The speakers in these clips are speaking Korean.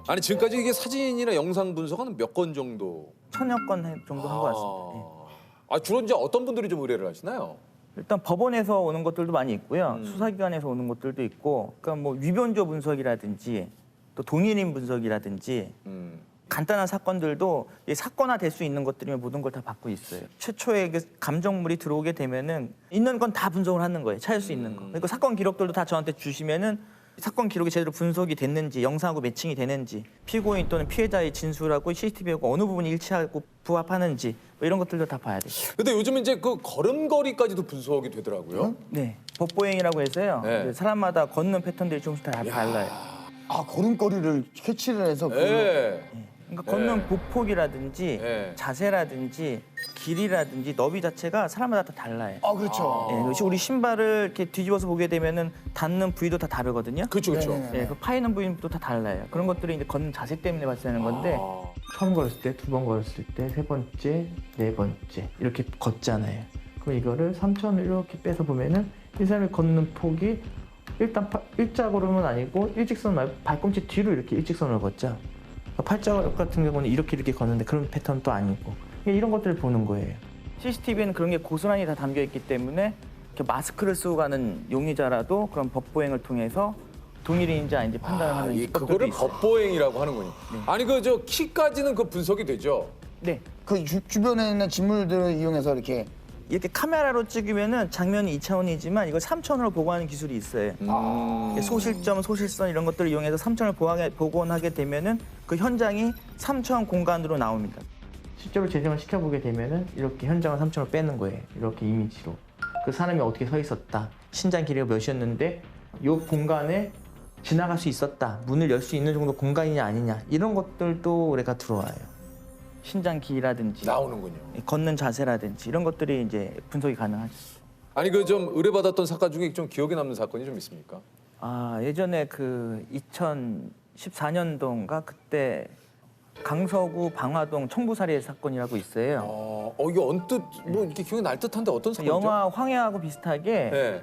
아니 지금까지 이게 사진이나 영상 분석은 몇 건 정도? 1000여 건 정도 한 것 같습니다. 예. 아 주로 이제 어떤 분들이 좀 의뢰를 하시나요? 일단 법원에서 오는 것들도 많이 있고요. 수사기관에서 오는 것들도 있고, 그러니까 뭐 위변조 분석이라든지 또 동일인 분석이라든지 간단한 사건들도 이 사건화 될 수 있는 것들이면 모든 걸 다 받고 있어요. 최초에 그 감정물이 들어오게 되면은 있는 건 다 분석을 하는 거예요. 찾을 수 있는 거. 그리고 사건 기록들도 다 저한테 주시면은 사건 기록이 제대로 분석이 됐는지, 영상하고 매칭이 되는지, 피고인 또는 피해자의 진술하고 CCTV하고 어느 부분이 일치하고 부합하는지 뭐 이런 것들도 다 봐야 돼요. 근데 요즘 이제 그 걸음걸이까지도 분석이 되더라고요. 네, 법보행이라고 해서요. 네. 이제 사람마다 걷는 패턴들이 조금씩 다 달라요. 아, 걸음걸이를 캐치를 해서 네. 그러니까 걷는 보폭이라든지 네. 자세라든지 길이라든지 너비 자체가 사람마다 다 달라요. 아, 그렇죠. 예, 그래서 우리 신발을 이렇게 뒤집어서 보게 되면은 닿는 부위도 다 다르거든요. 그렇죠, 그렇죠. 네네네. 예, 그 파이는 부위도 다 달라요. 그런 것들이 이제 걷는 자세 때문에 발생하는 건데 처음 걸었을 때, 두 번 걸었을 때, 세 번째, 네 번째 이렇게 걷잖아요. 그럼 이거를 3천을 이렇게 빼서 보면은 이 사람이 걷는 폭이 일단 일자고로는 아니고 일직선 말고 발꿈치 뒤로 이렇게 일직선으로 걷죠. 팔자국 같은 경우는 이렇게 걷는데 그런 패턴도 아니고 이런 것들을 보는 거예요. CCTV에는 그런 게 고스란히 다 담겨 있기 때문에 이렇게 마스크를 쓰고 가는 용의자라도 그런 법보행을 통해서 동일인지 아닌지 판단을 하는 이 기법들도 그거를 있어요. 법보행이라고 하는군요. 아니 그 저 키까지는 그 분석이 되죠. 네. 그 주변에 있는 진물들을 이용해서 이렇게 이렇게 카메라로 찍으면은 장면이 2차원이지만 이걸 3차원으로 보고하는 기술이 있어요. 소실점, 소실선 이런 것들을 이용해서 3차원을 복원하게 되면은 그 현장이 3차원 공간으로 나옵니다. 실제로 재생을 시켜보게 되면은 이렇게 현장을 3천을 빼는 거예요. 이렇게 이미지로. 그 사람이 어떻게 서 있었다. 신장 길이가 몇이었는데 이 공간에 지나갈 수 있었다. 문을 열 수 있는 정도 공간이냐 아니냐. 이런 것들도 우리가 들어와요. 신장 길이라든지 나오는군요. 걷는 자세라든지 이런 것들이 이제 분석이 가능하죠. 아니 그 좀 의뢰받았던 사건 중에 좀 기억에 남는 사건이 좀 있습니까? 아, 예전에 그 2014년도인가 그때 강서구 방화동 청부살해 사건이라고 있어요. 이게 언뜻 뭐 이렇게 기억이 날 듯한데 어떤 사건이죠? 영화 황해하고 비슷하게 네.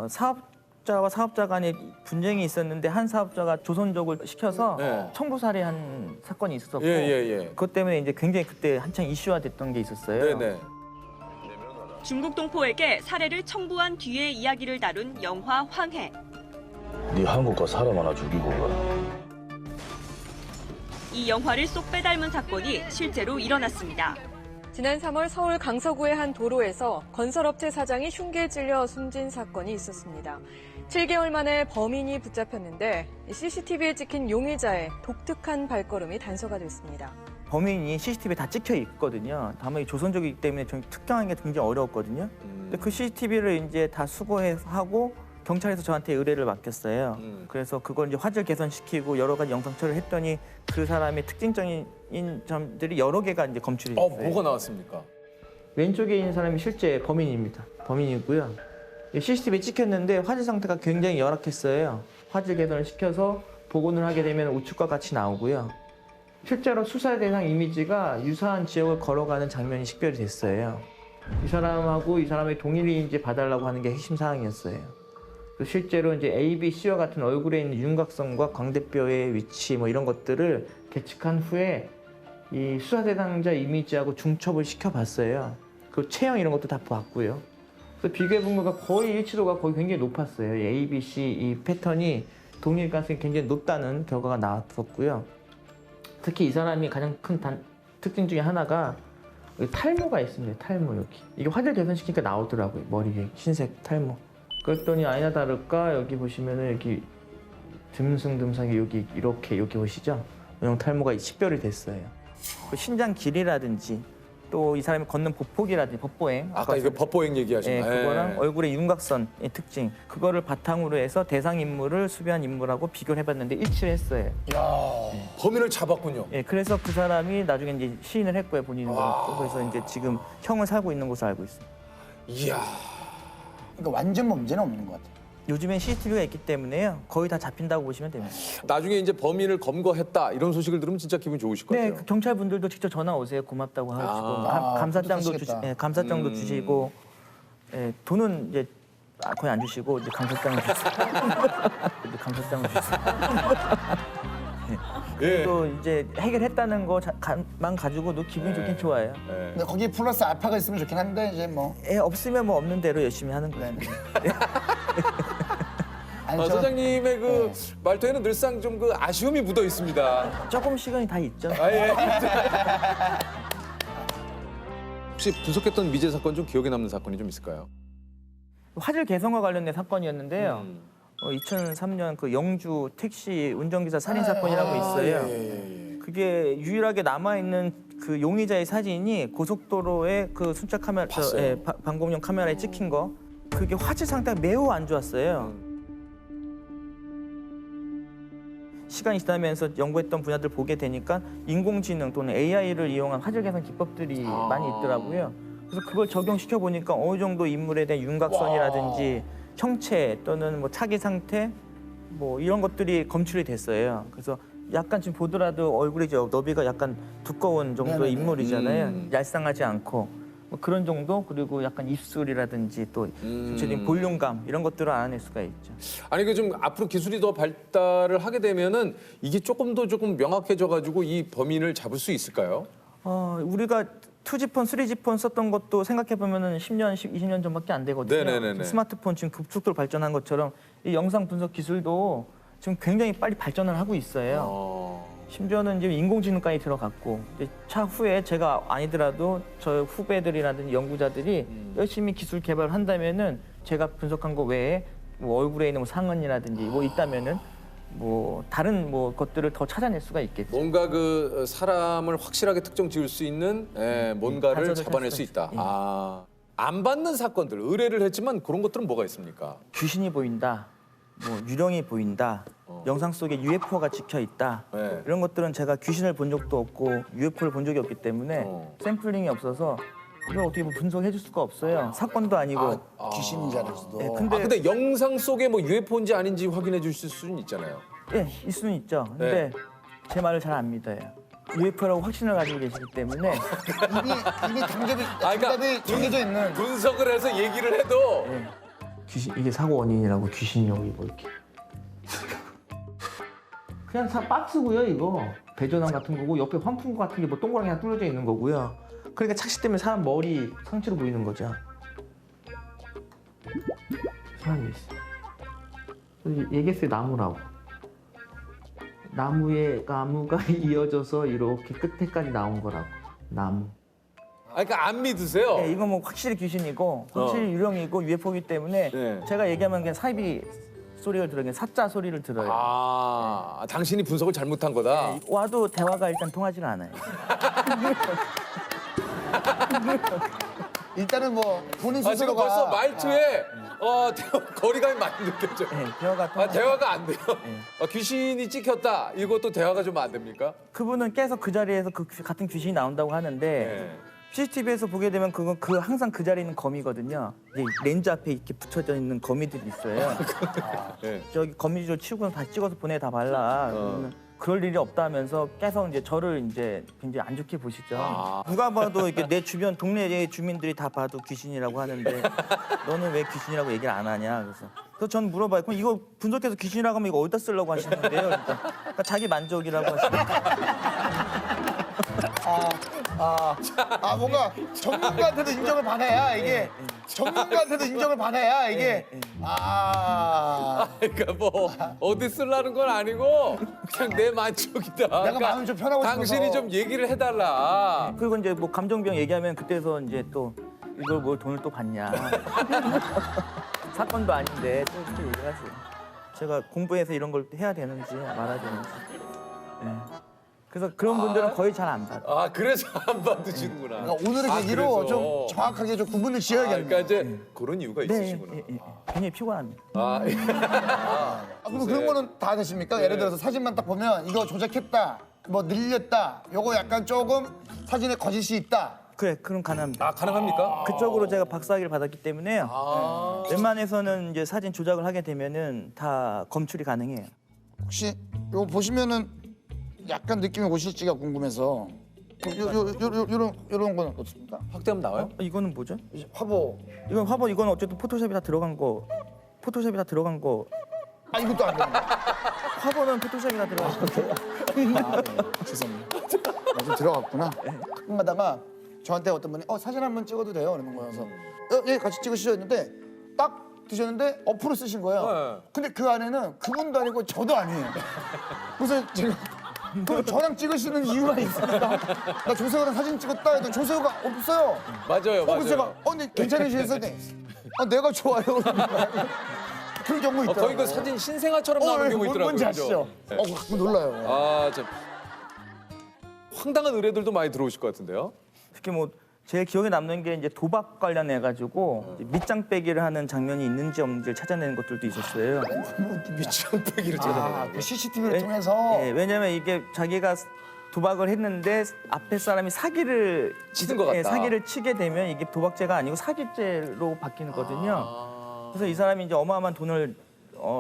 사업자와 사업자 간에 분쟁이 있었는데 한 사업자가 조선족을 시켜서 네. 청부살해한 사건이 있었고 예. 그것 때문에 이제 굉장히 그때 한창 이슈화됐던 게 있었어요. 네네. 중국 동포에게 살해를 청부한 뒤의 이야기를 다룬 영화 황해. 네 한국 가 사람 하나 죽이고 가. 이 영화를 쏙 빼닮은 사건이 실제로 일어났습니다. 지난 3월 서울 강서구의 한 도로에서 건설업체 사장이 흉기에 찔려 숨진 사건이 있었습니다. 7개월 만에 범인이 붙잡혔는데 CCTV에 찍힌 용의자의 독특한 발걸음이 단서가 됐습니다. 범인이 CCTV에 다 찍혀 있거든요. 다만 이 조선족이기 때문에 좀 특정하는 게 굉장히 어려웠거든요. 근데 그 CCTV를 이제 다 수거해서 하고 경찰에서 저한테 의뢰를 맡겼어요. 그래서 그걸 이제 화질 개선시키고 여러 가지 영상 처리를 했더니 그 사람의 특징적인 점들이 여러 개가 이제 검출이 됐어요. 뭐가 나왔습니까? 왼쪽에 있는 사람이 실제 범인입니다. 범인이고요. CCTV에 찍혔는데 화질 상태가 굉장히 열악했어요. 화질 개선을 시켜서 복원을 하게 되면 우측과 같이 나오고요. 실제로 수사 대상 이미지가 유사한 지역을 걸어가는 장면이 식별이 됐어요. 이 사람하고 이 사람의 동일인지 봐달라고 하는 게 핵심 사항이었어요. 실제로 이제 A, B, C와 같은 얼굴에 있는 윤곽선과 광대뼈의 위치 뭐 이런 것들을 계측한 후에 이 수사 대상자 이미지하고 중첩을 시켜봤어요. 그 체형 이런 것도 다 봤고요. 그래서 비교해 본 거가 거의 일치도가 거의 굉장히 높았어요. 이 A, B, C 이 패턴이 동일 가능성이 굉장히 높다는 결과가 나왔었고요. 특히 이 사람이 가장 큰 특징 중에 하나가 여기 탈모가 있습니다. 탈모 여기. 이게 화질 개선시키니까 나오더라고요. 머리에 흰색 탈모. 그랬더니 아니나 다를까 여기 보시면은 여기 듬성듬성하게 여기 이렇게 여기 보시죠? 형 탈모가 식별이 됐어요. 그 신장 길이라든지 또 이 사람이 걷는 보폭이라든지 법보행 아까 이거 법보행 얘기하신 예, 거. 그거랑 얼굴의 윤곽선의 특징 그거를 바탕으로 해서 대상 인물을 수배한 인물하고 비교를 해봤는데 일치를 했어요. 범인을 잡았군요. 예, 그래서 그 사람이 나중에 이제 시인을 했고요 본인은. 그래서 이제 지금 형을 살고 있는 것으로 알고 있습니다. 이야. 그러니까 완전 범죄는 없는 것 같아요. 요즘엔 CCTV가 있기 때문에요. 거의 다 잡힌다고 보시면 됩니다. 나중에 이제 범인을 검거했다 이런 소식을 들으면 진짜 기분 좋으실 것 네, 같아요. 그 경찰분들도 직접 전화 오세요. 고맙다고 하시고 감사장도 뿌듯하시겠다. 감사장도 주시고 예, 돈은 이제 거의 안 주시고 이제 감사장을 주세요. 감사장을 주세요. 그래도 이제 해결했다는 거만 가지고도 기분이 좋긴 좋아요. 예. 근데 거기에 플러스 알파가 있으면 좋긴 한데 이제 뭐 없으면 뭐 없는 대로 열심히 하는 거예요. 아니, 소장님의 그 말투에는 늘상 좀 그 아쉬움이 묻어 있습니다. 조금 시간이 다 있죠. 아, 예. 혹시 분석했던 미제 사건 좀 기억에 남는 사건이 좀 있을까요? 화질 개선과 관련된 사건이었는데요. 음. 2003년 그 영주 택시 운전기사 살인 사건이라고 있어요. 그게 유일하게 남아 있는 그 용의자의 사진이 고속도로의 그 순찰 카메라, 봤어요. 방공용 카메라에 찍힌 거. 그게 화질 상태가 매우 안 좋았어요. 시간이 지나면서 연구했던 분야들 보게 되니까 인공지능 또는 AI를 이용한 화질 개선 기법들이 많이 있더라고요. 그래서 그걸 적용시켜 보니까 어느 정도 인물에 대한 윤곽선이라든지 형체 또는 뭐 차기 상태 뭐 이런 것들이 검출이 됐어요. 그래서 약간 지금 보더라도 얼굴이 너비가 약간 두꺼운 정도의 인물이잖아요. 얄쌍하지 않고 뭐 그런 정도 그리고 약간 입술이라든지 또 전체적인 볼륨감 이런 것들을 알아낼 수가 있죠. 아니 그 좀 앞으로 기술이 더 발달을 하게 되면은 이게 조금 명확해져 가지고 이 범인을 잡을 수 있을까요? 우리가 2G폰, 3G폰 썼던 것도 생각해보면 10년, 20년 전밖에 안 되거든요. 네네네네. 스마트폰 지금 급속도로 발전한 것처럼 이 영상 분석 기술도 지금 굉장히 빨리 발전을 하고 있어요. 심지어는 이제 인공지능까지 들어갔고 이제 차후에 제가 아니더라도 저 후배들이라든지 연구자들이 열심히 기술 개발을 한다면은 제가 분석한 거 외에 뭐 얼굴에 있는 뭐 상흔이라든지 뭐 있다면은 뭐 다른 뭐 것들을 더 찾아낼 수가 있겠죠. 뭔가 그 사람을 확실하게 특정 지을 수 있는 뭔가를 단서를 잡아낼 찾을 수 수가 있다. 있죠. 안 받는 사건들 의뢰를 했지만 그런 것들은 뭐가 있습니까? 귀신이 보인다, 뭐 유령이 보인다, 영상 속에 UFO가 찍혀 있다. 네. 이런 것들은 제가 귀신을 본 적도 없고 UFO를 본 적이 없기 때문에 샘플링이 없어서 이걸 어떻게 뭐 분석해 줄 수가 없어요. 사건도 아니고. 귀신인 줄 알았어. 네, 근데 영상 속에 뭐 UFO인지 아닌지 확인해 주실 수는 있잖아요. 예, 있을 수는 있죠. 근데 제 말을 잘 안 믿어요. UFO라고 확신을 가지고 계시기 때문에 이미 정답이 그러니까 정해져 있는. 분석을 해서 얘기를 해도 귀신 이게 사고 원인이라고 귀신용이 뭐 이렇게 그냥 박스고요 이거 배전환 같은 거고 옆에 환풍구 같은 게 뭐 동그랗게 하나 뚫어져 있는 거고요. 그러니까 착시 때문에 사람 머리 상체로 보이는 거죠. 사람이 있어. 얘기했어요 나무라고. 나무가 이어져서 이렇게 끝에까지 나온 거라고. 나무. 그러니까 안 믿으세요? 네, 이건 뭐 확실히 귀신이고 확실히 유령이고 UFO이기 때문에 네. 제가 얘기하면 그냥 사이비 소리를 들어요. 그냥 사자 소리를 들어요. 당신이 분석을 잘못한 거다. 와도 대화가 일단 통하지가 않아요. 일단은 뭐 본인 지금 스스로가 벌써 말투에 거리감이 많이 느껴져요. 네, 대화가 통하지 대화가 안 돼요. 귀신이 찍혔다. 이것도 대화가 좀 안 됩니까? 그분은 계속 그 자리에서 같은 귀신이 나온다고 하는데 네. CCTV에서 보게 되면 그건 항상 그 자리에 있는 거미거든요. 이제 렌즈 앞에 이렇게 붙여져 있는 거미들이 있어요. 네. 저기 거미줄 치우고 다시 찍어서 보내 다 발라. 그러면 그럴 일이 없다 하면서 계속 이제 저를 이제 굉장히 안 좋게 보시죠. 누가 봐도 이렇게 내 주변 동네 주민들이 다 봐도 귀신이라고 하는데 너는 왜 귀신이라고 얘기를 안 하냐. 그래서 전 물어봐요. 그럼 이거 분석해서 귀신이라고 하면 이거 어디다 쓰려고 하시는데요? 그러니까 자기 만족이라고 하시니까. 뭔가 전문가한테도 인정을 받아야 이게 전문가한테도 인정을 받아야 이게 그러니까 뭐 어디 쓰려는 건 아니고 그냥 내 만족이다. 그러니까 마음이 좀 편하고 싶어서. 당신이 좀 얘기를 해달라. 그리고 이제 뭐 감정병 얘기하면 그때서 이제 또 이걸 뭘 돈을 또 받냐. 사건도 아닌데 또 이렇게 얘기하세요. 제가 공부해서 이런 걸 해야 되는지 말아야 되는지. 네. 그래서 그런 분들은 거의 잘 안 받아요. 그래서 안 받으시는구나. 그러니까 오늘의 계기로 그래서. 좀 정확하게 좀 구분을 지어야겠네요. 그러니까 이제 그런 이유가 있으시구나. 굉장히 피곤합니다. 그럼 그런 거는 다 되십니까? 예를 들어서 사진만 딱 보면 이거 조작했다, 뭐 늘렸다, 요거 약간 조금 사진에 거짓이 있다. 그래, 그럼 가능합니다. 가능합니까? 그쪽으로 제가 박사학위를 받았기 때문에 웬만해서는 이제 사진 조작을 하게 되면은 다 검출이 가능해요. 혹시 요거 보시면은 약간 느낌이 오실지가 궁금해서 요런 건 어떻습니까? 확대하면 나와요? 이거는 뭐죠? 화보. 이건 화보, 이건 어쨌든 포토샵이 다 들어간 거 아 이것도 안 되는 거야? 화보는 포토샵이나 들어가서 죄송합니다. 좀 들어갔구나. 가끔 가다가 저한테 어떤 분이 사진 한번 찍어도 돼요? 그러는 거여서 예 같이 찍으시죠 했는데 딱 드셨는데 어플을 쓰신 거예요. 네. 근데 그 안에는 그분도 아니고 저도 아니에요. 그래서 제가 그럼 저랑 찍으시는 이유가 있습니다. 나 조세호랑 사진 찍었다 해도 조세호가 없어요. 맞아요, 그래서 제가 맞아요. 근데 괜찮으시겠어요? 내가 좋아요. 그런 경우 있더라고요. 거의 그 사진 신생아처럼 나오는 경우 있더라고요. 뭔지 아시죠? 네. 가끔 놀라요. 아, 참. 황당한 의뢰들도 많이 들어오실 것 같은데요. 특히 뭐 제일 기억에 남는 게 이제 도박 관련해 가지고 밑장 빼기를 하는 장면이 있는지 없는지를 찾아내는 것들도 있었어요. 밑장빼기를 찾아내는 그 CCTV를 통해서 네, 왜냐면 이게 자기가 도박을 했는데 앞에 사람이 사기를 치는 것 같다. 사기를 치게 되면 이게 도박죄가 아니고 사기죄로 바뀌거든요. 그래서 이 사람이 이제 어마어마한 돈을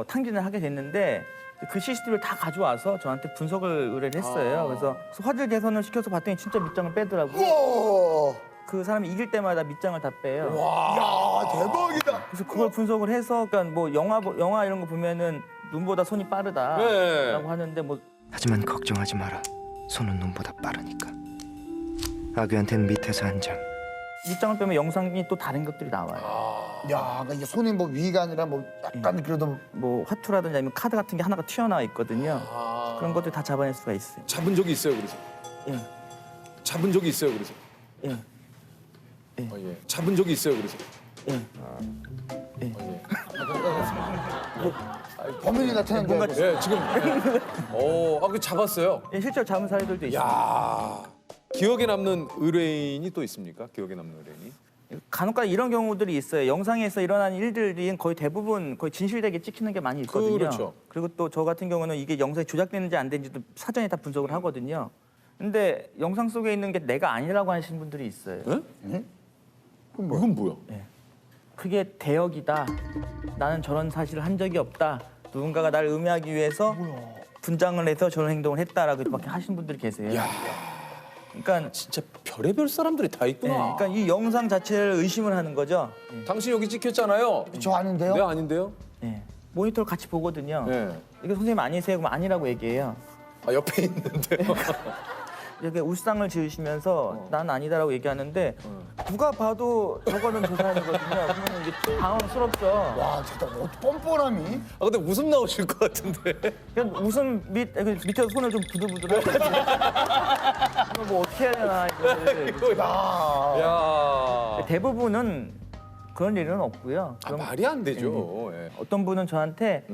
탕진을 하게 됐는데 그 CCTV를 다 가져와서 저한테 분석을 의뢰를 했어요. 그래서 화질 개선을 시켜서 봤더니 진짜 밑장을 빼더라고요. 우와, 그 사람이 이길 때마다 밑장을 다 빼요. 야 대박이다. 그래서 그걸 분석을 해서 그러니까 뭐 영화 이런 거 보면은 눈보다 손이 빠르다라고 네. 하는데 뭐 하지만 걱정하지 마라. 손은 눈보다 빠르니까. 아귀한텐 밑에서 한 장. 밑장을 빼면 영상이 또 다른 것들이 나와요. 야, 그러니까 이게 손이 뭐 위가 아니라 뭐 약간 그래도 뭐 화투라든지 아니면 카드 같은 게 하나가 튀어나와 있거든요. 그런 것들 다 잡아낼 수가 있어요. 잡은 적이 있어요, 그래서. 예, 잡은 적이 있어요, 그래서. 예, 예. 잡은 적이 있어요, 그래서. 예. 예. 범인이 나타난 줄 알고. 예, 지금. 그 잡았어요. 예, 실제로 잡은 사례들도 있어요. 야. 기억에 남는 의뢰인이 또 있습니까? 기억에 남는 의뢰인이? 간혹가다 이런 경우들이 있어요. 영상에서 일어나는 일들이 거의 대부분 거의 진실되게 찍히는 게 많이 있거든요. 그렇죠. 그리고 또 저 같은 경우는 이게 영상이 조작되는지 안 되는지도 사전에 다 분석을 하거든요. 근데 영상 속에 있는 게 내가 아니라고 하시는 분들이 있어요. 이건 뭐야? 그게 대역이다. 나는 저런 사실을 한 적이 없다. 누군가가 나를 음해하기 위해서 분장을 해서 저런 행동을 했다라고 밖에 하시는 분들이 계세요. 그러니까, 진짜 별의별 사람들이 다 있구나. 그러니까 이 영상 자체를 의심을 하는 거죠. 당신 여기 찍혔잖아요. 저 아닌데요? 네, 아닌데요? 예. 모니터를 같이 보거든요. 네. 이거 선생님 아니세요? 그럼 아니라고 얘기해요. 아, 옆에 있는데요. 이렇게 울상을 지으시면서 난 아니다라고 얘기하는데 누가 봐도 저거는 저 사람이거든요. 그러면 이게 당황스럽죠. 와, 진짜 뻔뻔함이. 아, 근데 웃음 나오실 것 같은데. 그냥 웃음 밑에서 손을 좀 부들부들 하고 뭐 어떻게 해야 되나 이거를. 야. 대부분은 그런 일은 없고요. 아, 그럼 말이 안 되죠. 예. 어떤 분은 저한테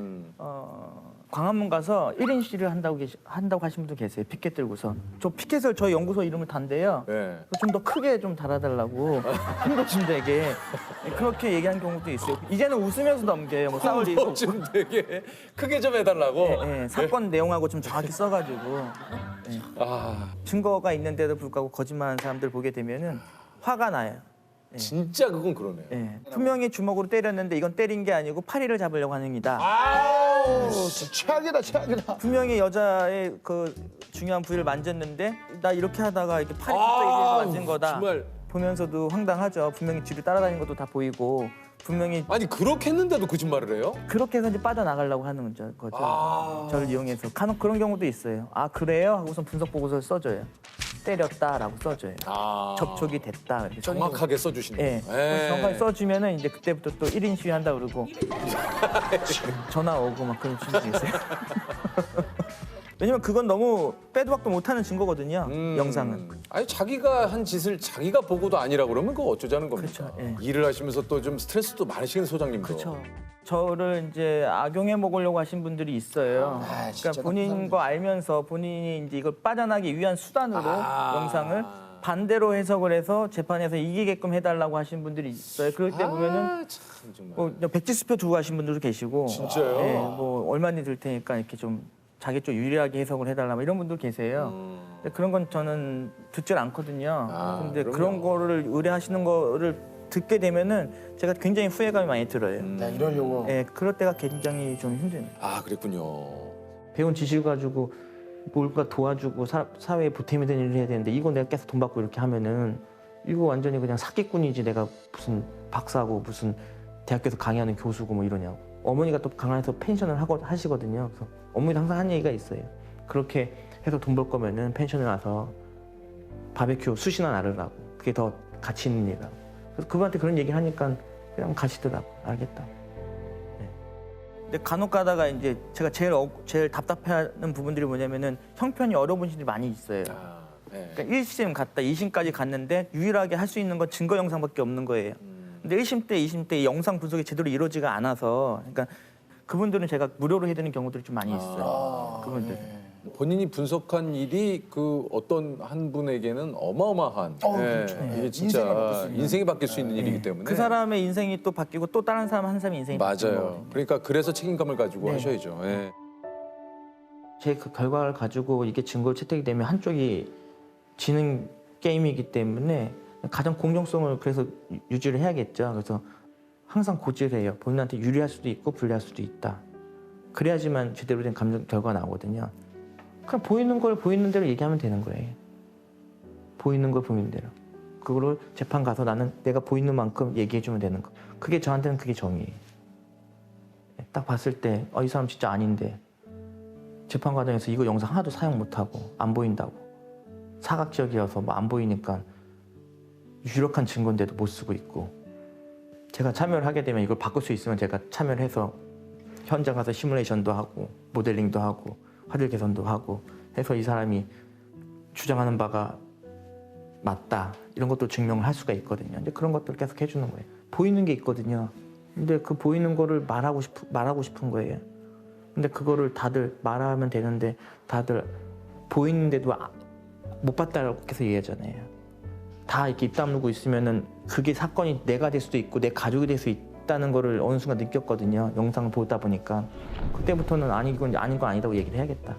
광화문 가서 1인 시위를 한다고 하신 분도 계세요. 피켓 들고서. 저 피켓을 저희 연구소 이름을 단대요. 네. 좀 더 크게 좀 달아달라고 힘도 좀 되게 그렇게 얘기하는 경우도 있어요. 이제는 웃으면서 넘겨요. 뭐 싸울 일도 없고. 좀 되게 크게 좀 해달라고. 예, 사건 내용하고 좀 정확히 써가지고 예. 아, 증거가 있는데도 불구하고 거짓말하는 사람들 보게 되면은 화가 나요. 진짜 그건 그러네요. 예. 분명히 주먹으로 때렸는데 이건 때린 게 아니고 파리를 잡으려고 하는 행위다. 아우, 진짜 최악이다, 최악이다. 분명히 여자의 그 중요한 부위를 만졌는데 나 이렇게 하다가 이렇게 팔이 갑자기 위에서 만진 거다. 정말. 보면서도 황당하죠. 분명히 뒤를 따라다니는 것도 다 보이고 분명히 아니, 그렇게 했는데도 거짓말을 해요? 그렇게 해서 이제 빠져나가려고 하는 거죠. 저를 이용해서. 간혹 그런 경우도 있어요. 아 그래요? 하고선 분석 보고서를 써줘요. 때렸다라고 써줘요. 접촉이 됐다. 이렇게 써주는 정확하게 써주시는 예. 거예요. 예. 정확하게 써주면은 이제 그때부터 또 1인 시위 한다 그러고 전화 오고 막 그런 친구도 있어요. 왜냐면 그건 너무 빼도 박도 못하는 증거거든요. 영상은. 아니, 자기가 한 짓을 자기가 보고도 아니라 그러면 그거 어쩌자는 겁니까? 그렇죠, 예. 일을 하시면서 또 좀 스트레스도 많으시는 소장님도. 그렇죠. 저를 이제 악용해 먹으려고 하신 분들이 있어요. 진짜 그러니까 본인 거 알면서 본인이 이제 이걸 빠져나기 위한 수단으로 영상을 반대로 해석을 해서 재판에서 이기게끔 해달라고 하신 분들이 있어요. 그럴 때 보면은 참, 정말. 뭐 백지수표 두고 하신 분들도 계시고, 진짜요? 예, 뭐 얼마나 들 테니까 이렇게 좀 자기 쪽 유리하게 해석을 해달라 뭐 이런 분들 계세요. 근데 그런 건 저는 듣질 않거든요. 근데 그럼요. 그런 거를 의뢰하시는 거를 듣게 되면은 제가 굉장히 후회감이 많이 들어요. 나 이러려고. 예, 그럴 때가 굉장히 좀 힘드네요. 아, 그랬군요. 배운 지식을 가지고 뭘까 도와주고 사회에 보탬이 되는 일을 해야 되는데 이거 내가 계속 돈 받고 이렇게 하면은 이거 완전히 그냥 사기꾼이지 내가 무슨 박사고 무슨 대학교에서 강의하는 교수고 뭐 이러냐고. 어머니가 또 강화에서 펜션을 하시거든요. 그래서 어머니도 항상 한 얘기가 있어요. 그렇게 해서 돈 벌 거면은 펜션에 와서 바베큐 수시나 나르라고. 그게 더 가치 있는 일이라고. 그래서 그분한테 그런 얘기를 하니까 그냥 가시더라고. 알겠다. 네. 근데 간혹 가다가 이제 제가 제일 답답해하는 부분들이 뭐냐면은 형편이 어려운 분들이 많이 있어요. 네. 그러니까 1심 갔다 2심까지 갔는데 유일하게 할 수 있는 건 증거 영상밖에 없는 거예요. 근데 1심 때, 2심 때 영상 분석이 제대로 이루어지가 않아서 그러니까 그분들은 제가 무료로 해드리는 경우들이 좀 많이 있어요. 그분들. 본인이 분석한 일이 그 어떤 한 분에게는 어마어마한 그렇죠. 이게 진짜 인생을 바꿀 수 있는. 인생이 바뀔 수 있는 일이기 때문에 그 사람의 인생이 또 바뀌고 또 다른 사람 한 사람의 인생이 바뀌는 맞아요. 거거든요. 그러니까 그래서 책임감을 가지고 네. 하셔야죠. 예. 제 그 결과를 가지고 이게 증거로 채택이 되면 한쪽이 지는 게임이기 때문에 가장 공정성을 그래서 유지를 해야겠죠. 그래서 항상 고지해요. 본인한테 유리할 수도 있고 불리할 수도 있다. 그래야지만 제대로 된 감정 결과가 나오거든요. 그냥 보이는 걸 보이는 대로 얘기하면 되는 거예요. 보이는 걸 보이는 대로. 그거를 재판 가서 나는 내가 보이는 만큼 얘기해주면 되는 거. 그게 저한테는 그게 정의예요. 딱 봤을 때 이 사람 진짜 아닌데 재판 과정에서 이거 영상 하나도 사용 못하고 안 보인다고. 사각지역이어서 뭐 안 보이니까 유력한 증거인데도 못 쓰고 있고. 제가 참여를 하게 되면 이걸 바꿀 수 있으면 제가 참여를 해서 현장 가서 시뮬레이션도 하고 모델링도 하고 화질 개선도 하고 해서 이 사람이 주장하는 바가 맞다 이런 것도 증명을 할 수가 있거든요. 근데 그런 것들 계속 해주는 거예요. 보이는 게 있거든요. 근데 그 보이는 거를 말하고 싶은 거예요. 근데 그거를 다들 말하면 되는데 다들 보이는데도 못 봤다라고 계속 얘기하잖아요. 다 이렇게 입 다물고 있으면은 그게 사건이 내가 될 수도 있고 내 가족이 될 수 있다는 거를 어느 순간 느꼈거든요. 영상을 보다 보니까 그때부터는 아니 이건 아닌 거 아니다고 얘기를 해야겠다.